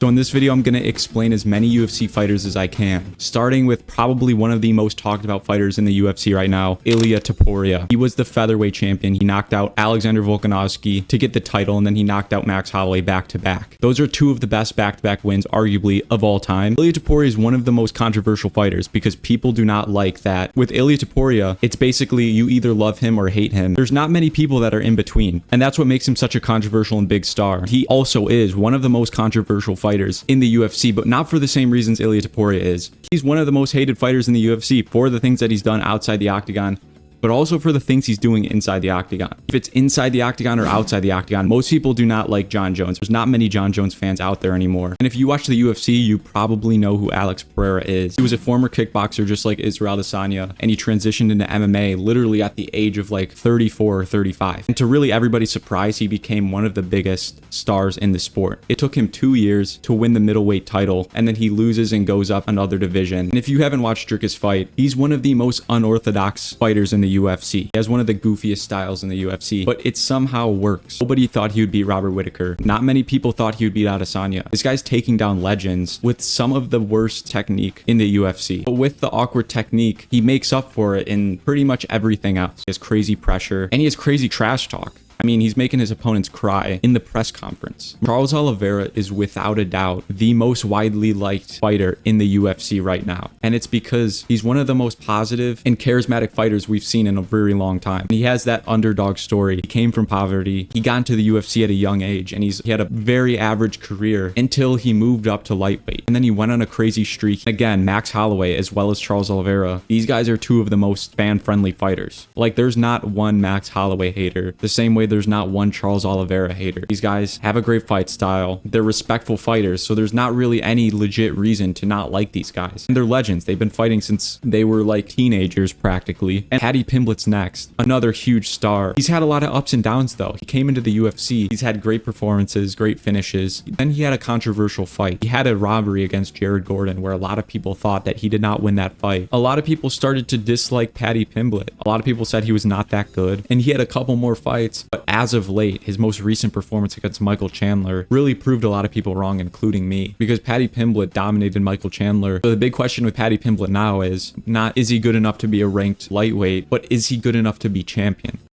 So in this video, I'm going to explain as many UFC fighters as I can, starting with probably one of the most talked about fighters in the UFC right now, Ilia Taporia. He was the featherweight champion. He knocked out Alexander Volkanovski to get the title, and then he knocked out Max Holloway back-to-back. Those are two of the best back-to-back wins, arguably, of all time. Ilia Taporia is one of the most controversial fighters because people do not like that. With Ilia Taporia, it's basically you either love him or hate him. There's not many people that are in between, and that's what makes him such a controversial and big star. He also is one of the most controversial fighters in the UFC, but not for the same reasons Ilia Taporia is. He's one of the most hated fighters in the UFC for the things that he's done outside the octagon, but also for the things he's doing inside the octagon. If it's inside the octagon or outside the octagon, most people do not like Jon Jones. There's not many Jon Jones fans out there anymore. And if you watch the UFC, you probably know who Alex Pereira is. He was a former kickboxer just like Israel Adesanya, and he transitioned into MMA literally at the age of like 34 or 35. And to really everybody's surprise, he became one of the biggest stars in the sport. It took him 2 years to win the middleweight title, and then he loses and goes up another division. And if you haven't watched Dricus fight, he's one of the most unorthodox fighters in the UFC. He has one of the goofiest styles in the UFC, but it somehow works. Nobody thought he would beat Robert Whittaker. Not many people thought he would beat Adesanya. This guy's taking down legends with some of the worst technique in the UFC. But with the awkward technique, he makes up for it in pretty much everything else. He has crazy pressure, and he has crazy trash talk. I mean, he's making his opponents cry in the press conference. Charles Oliveira is without a doubt the most widely liked fighter in the UFC right now. And it's because he's one of the most positive and charismatic fighters we've seen in a very long time. And he has that underdog story. He came from poverty. He got into the UFC at a young age, and he had a very average career until he moved up to lightweight. And then he went on a crazy streak. Again, Max Holloway as well as Charles Oliveira. These guys are two of the most fan-friendly fighters. Like, there's not one Max Holloway hater the same way there's not one Charles Oliveira hater. These guys have a great fight style. They're respectful fighters, so there's not really any legit reason to not like these guys. And they're legends. They've been fighting since they were like teenagers practically. And Patty Pimblet's next, another huge star. He's had a lot of ups and downs though. He came into the UFC. He's had great performances, great finishes. Then he had a controversial fight. He had a robbery against Jared Gordon where a lot of people thought that he did not win that fight. A lot of people started to dislike Patty Pimblet. A lot of people said he was not that good. And he had a couple more fights, but as of late, his most recent performance against Michael Chandler really proved a lot of people wrong, including me, because Patty Pimblet dominated Michael Chandler. So the big question with Patty Pimblet now is not, is he good enough to be a ranked lightweight, but is he good enough to be champion?